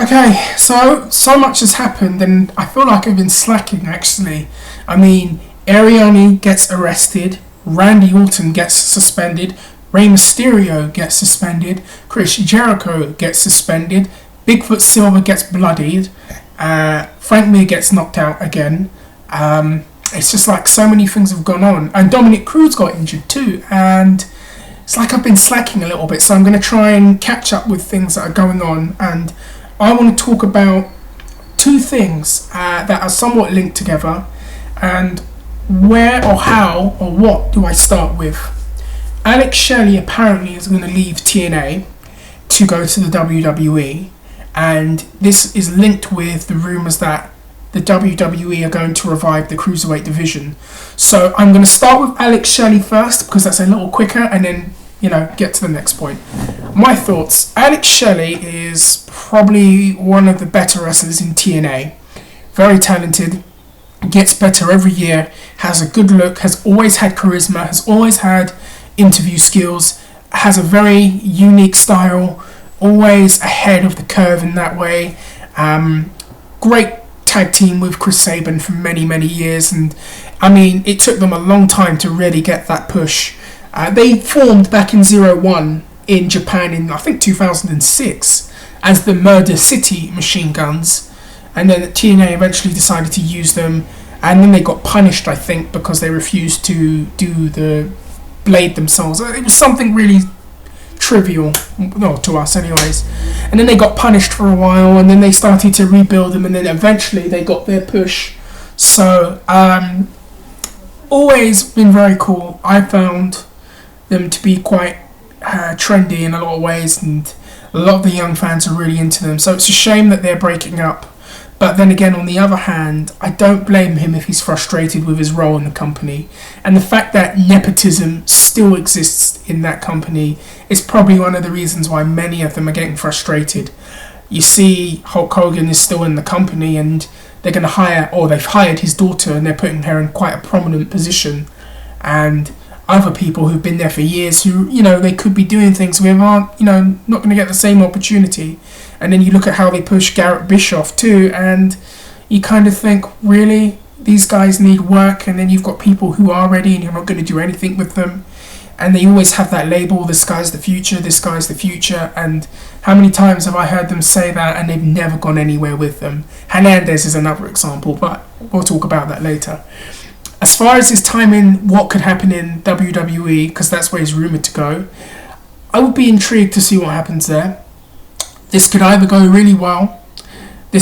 Okay, so much has happened, and I feel like I've been slacking. Actually, I mean, Ariani gets arrested, Randy Orton gets suspended, Rey Mysterio gets suspended, Chris Jericho gets suspended, Bigfoot Silver gets bloodied, Frank Mir gets knocked out again. It's just like so many things have gone on, and Dominic Cruz got injured too, and it's like I've been slacking a little bit. So I'm going to try and catch up with things that are going on, and I want to talk about two things that are somewhat linked together, and where or how or what do I start with? Alex Shelley apparently is going to leave TNA to go to the WWE, and this is linked with the rumours that the WWE are going to revive the cruiserweight division. So I'm going to start with Alex Shelley first because that's a little quicker, and then get to the next point. My thoughts. Alex Shelley is probably one of the better wrestlers in TNA. Very talented, gets better every year, has a good look, has always had charisma, has always had interview skills, has a very unique style, always ahead of the curve in that way. Great tag team with Chris Sabin for many, many years, and I mean, it took them a long time to really get that push. They formed back in 01 in Japan in, I think, 2006 as the Murder City Machine Guns, and then TNA eventually decided to use them, and then they got punished, I think, because they refused to do the blade themselves. It was something really trivial, no, to us anyways, and then they got punished for a while, and then they started to rebuild them, and then eventually they got their push. So always been very cool. I found them to be quite trendy in a lot of ways, and a lot of the young fans are really into them. So it's a shame that they're breaking up. But then again, on the other hand, I don't blame him if he's frustrated with his role in the company. And the fact that nepotism still exists in that company is probably one of the reasons why many of them are getting frustrated. You see, Hulk Hogan is still in the company, and they're going to hire, or they've hired his daughter, and they're putting her in quite a prominent position. And other people who've been there for years who, they could be doing things with aren't, not going to get the same opportunity. And then you look at how they push Garrett Bischoff too, and you kind of think, really, these guys need work, and then you've got people who are ready and you're not going to do anything with them. And they always have that label, this guy's the future, and how many times have I heard them say that and they've never gone anywhere with them? Hernandez is another example, but we'll talk about that later. As far as his time in what could happen in WWE, because that's where he's rumoured to go, I would be intrigued to see what happens there. This could either go really well, or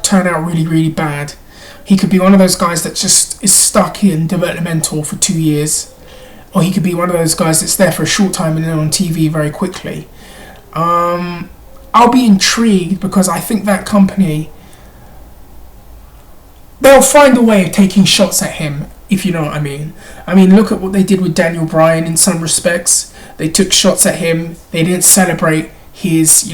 turn out really, really bad. He could be one of those guys that just is stuck in developmental for 2 years, or he could be one of those guys that's there for a short time and then on TV very quickly. I'll be intrigued because I think that company, they'll find a way of taking shots at him, if you know what I mean. I mean, look at what they did with Daniel Bryan in some respects. They took shots at him. They didn't celebrate his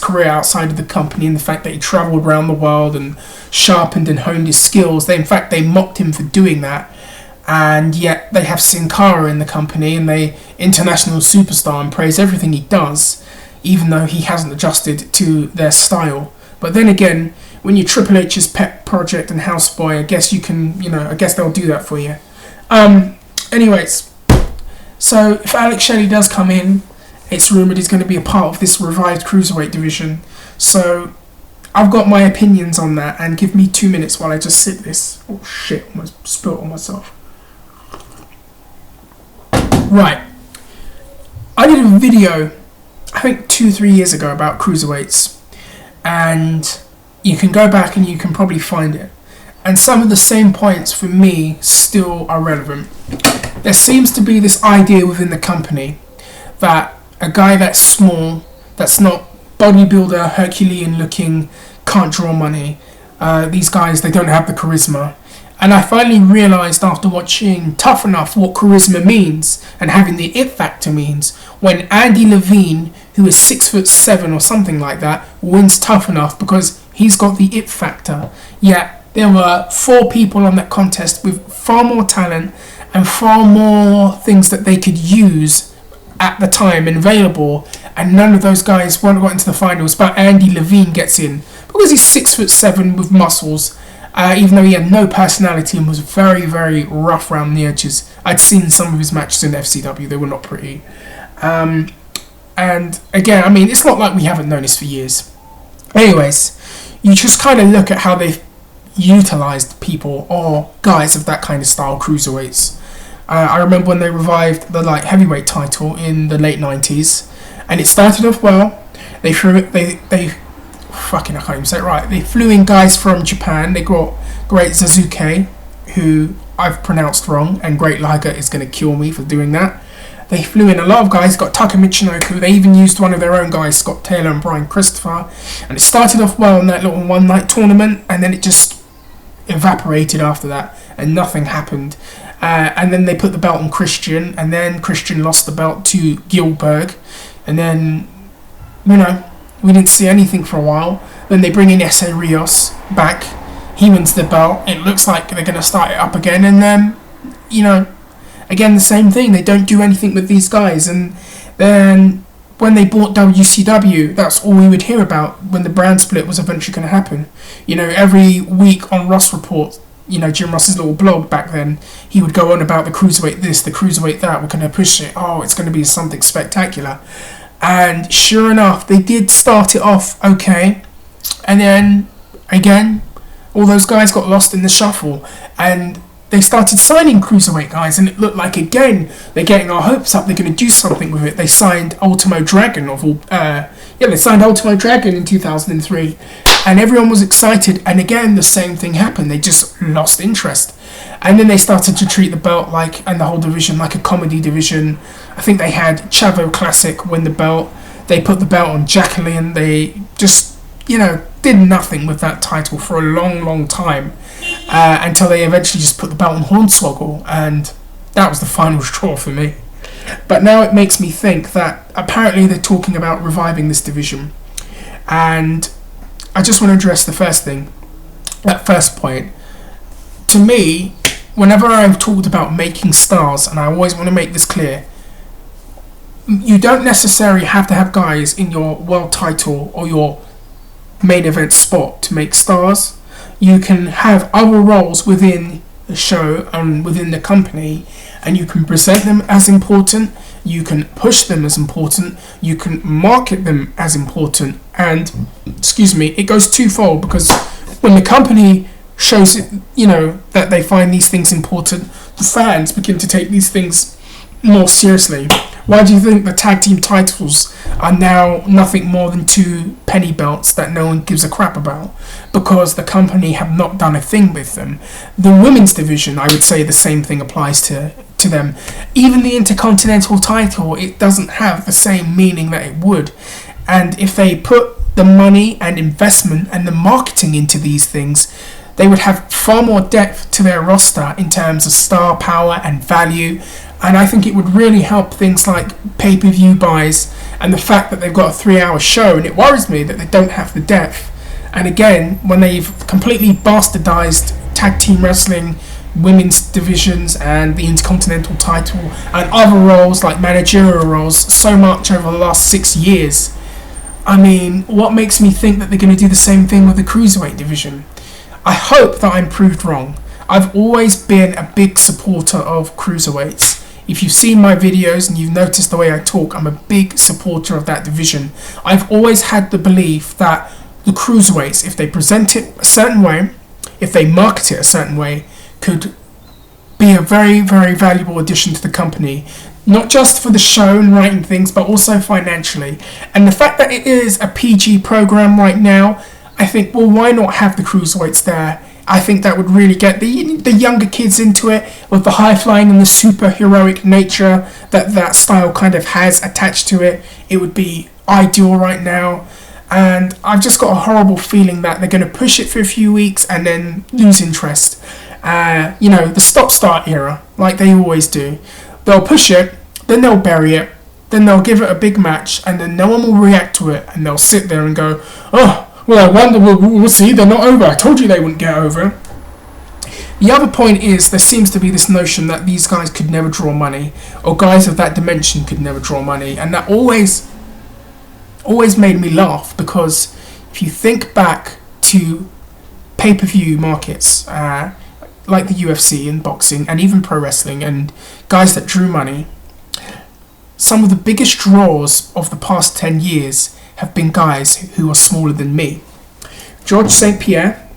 career outside of the company and the fact that he travelled around the world and sharpened and honed his skills. They mocked him for doing that. And yet they have Sin Cara in the company, and they international superstar and praise everything he does, even though he hasn't adjusted to their style. But then again, when you're Triple H's pet project and houseboy, I guess you can, I guess they'll do that for you. Anyways, so if Alex Shelley does come in, it's rumoured he's going to be a part of this revived cruiserweight division. So I've got my opinions on that, and give me 2 minutes while I just sip this. Oh shit, almost spilt on myself. Right. I did a video, I think 2-3 years ago, about cruiserweights, and you can go back and you can probably find it. And some of the same points for me still are relevant. There seems to be this idea within the company that a guy that's small, that's not bodybuilder, Herculean looking, can't draw money. These guys, they don't have the charisma. And I finally realised after watching Tough Enough what charisma means and having the it factor means. When Andy Levine, who is 6'7" or something like that, wins Tough Enough because he's got the it factor. Yet there were 4 people on that contest with far more talent and far more things that they could use at the time and available, and none of those guys won't got into the finals, but Andy Levine gets in because he's 6'7" with muscles, even though he had no personality and was very, very rough around the edges. I'd seen some of his matches in FCW, they were not pretty. And again, I mean, it's not like we haven't known this for years. Anyways, you just kind of look at how they've utilised people or guys of that kind of style, cruiserweights. I remember when they revived the light heavyweight title in the late 90s, and it started off well. They fucking, I can't even say it right. They flew in guys from Japan. They got Great Suzuki, who I've pronounced wrong, and Great Liger is going to kill me for doing that. They flew in a lot of guys, got Taka Michinoku. They even used one of their own guys, Scott Taylor and Brian Christopher. And it started off well in that little one-night tournament, and then it just evaporated after that, and nothing happened. And then they put the belt on Christian, and then Christian lost the belt to Gilbert. And then, you know, we didn't see anything for a while. Then they bring in Essa Rios back. He wins the belt. It looks like they're going to start it up again. And then, you know, again, the same thing. They don't do anything with these guys. And then when they bought WCW, that's all we would hear about when the brand split was eventually going to happen. You know, every week on Ross Report, you know, Jim Ross's little blog back then, he would go on about the cruiserweight this, the cruiserweight that, we're going to push it, oh, it's going to be something spectacular. And sure enough, they did start it off okay. And then, again, all those guys got lost in the shuffle. And they started signing cruiserweight guys, and it looked like, again, they're getting our hopes up, they're going to do something with it. They signed Ultimo Dragon they signed Ultimo Dragon in 2003, and everyone was excited, and again, the same thing happened. They just lost interest. And then they started to treat the belt and the whole division like a comedy division. I think they had Chavo Classic win the belt. They put the belt on Jacqueline. They just, you know, did nothing with that title for a long, long time. Until they eventually just put the belt on Hornswoggle, and that was the final straw for me. But now it makes me think that apparently they're talking about reviving this division, and I just want to address the first point. To me, whenever I've talked about making stars, and I always want to make this clear, you don't necessarily have to have guys in your world title or your main event spot to make stars. You can have other roles within the show and within the company, and you can present them as important, you can push them as important, you can market them as important, and it goes twofold, because when the company shows it, you know, that they find these things important, the fans begin to take these things more seriously. Why do you think the tag team titles are now nothing more than 2 penny belts that no one gives a crap about? Because the company have not done a thing with them. The women's division, I would say the same thing applies to them. Even the Intercontinental title, it doesn't have the same meaning that it would. And if they put the money and investment and the marketing into these things, they would have far more depth to their roster in terms of star power and value. And I think it would really help things like pay-per-view buys and the fact that they've got a 3-hour show, and it worries me that they don't have the depth. And again, when they've completely bastardized tag team wrestling, women's divisions and the Intercontinental title and other roles like managerial roles so much over the last 6 years, I mean, what makes me think that they're going to do the same thing with the Cruiserweight division? I hope that I'm proved wrong. I've always been a big supporter of Cruiserweights. If you've seen my videos and you've noticed the way I talk, I'm a big supporter of that division. I've always had the belief that the Cruiserweights, if they present it a certain way, if they market it a certain way, could be a very, very valuable addition to the company. Not just for the show and writing things, but also financially. And the fact that it is a PG program right now, I think, well, why not have the Cruiserweights there? I think that would really get the younger kids into it, with the high flying and the super heroic nature that style kind of has attached to it. It would be ideal right now. And I've just got a horrible feeling that they're going to push it for a few weeks and then lose interest. The stop-start era, like they always do. They'll push it, then they'll bury it, then they'll give it a big match, and then no one will react to it, and they'll sit there and go, oh, well, I wonder, we'll see, they're not over. I told you they wouldn't get over. The other point is, there seems to be this notion that these guys could never draw money, or guys of that dimension could never draw money, and that always always made me laugh, because if you think back to pay-per-view markets, like the UFC and boxing and even pro wrestling and guys that drew money, some of the biggest draws of the past 10 years have been guys who are smaller than me. George St. Pierre,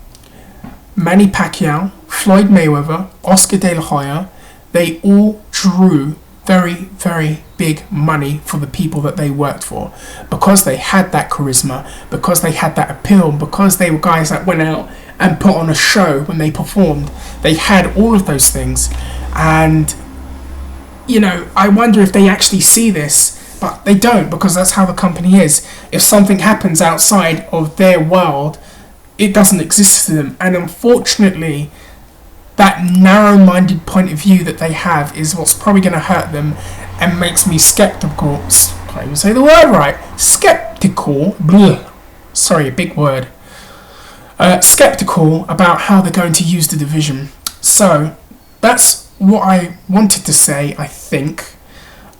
Manny Pacquiao, Floyd Mayweather, Oscar De La Hoya, they all drew very, very big money for the people that they worked for, because they had that charisma, because they had that appeal, because they were guys that went out and put on a show when they performed. They had all of those things. And, you know, I wonder if they actually see this, but they don't, because that's how the company is. If something happens outside of their world, it doesn't exist to them. And unfortunately, that narrow-minded point of view that they have is what's probably going to hurt them and makes me skeptical. Can't even say the word right. Skeptical. Bleh. Sorry, a big word. Skeptical about how they're going to use the division. So, that's what I wanted to say, I think.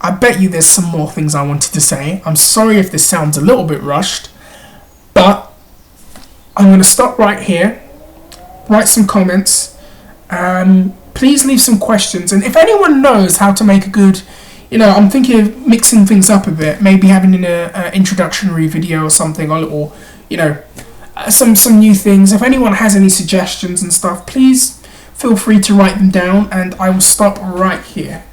I bet you there's some more things I wanted to say. I'm sorry if this sounds a little bit rushed, but I'm going to stop right here. Write some comments. Please leave some questions, and if anyone knows how to make a good, I'm thinking of mixing things up a bit, maybe having an introductory video or something, or some new things. If anyone has any suggestions and stuff, please feel free to write them down, and I will stop right here.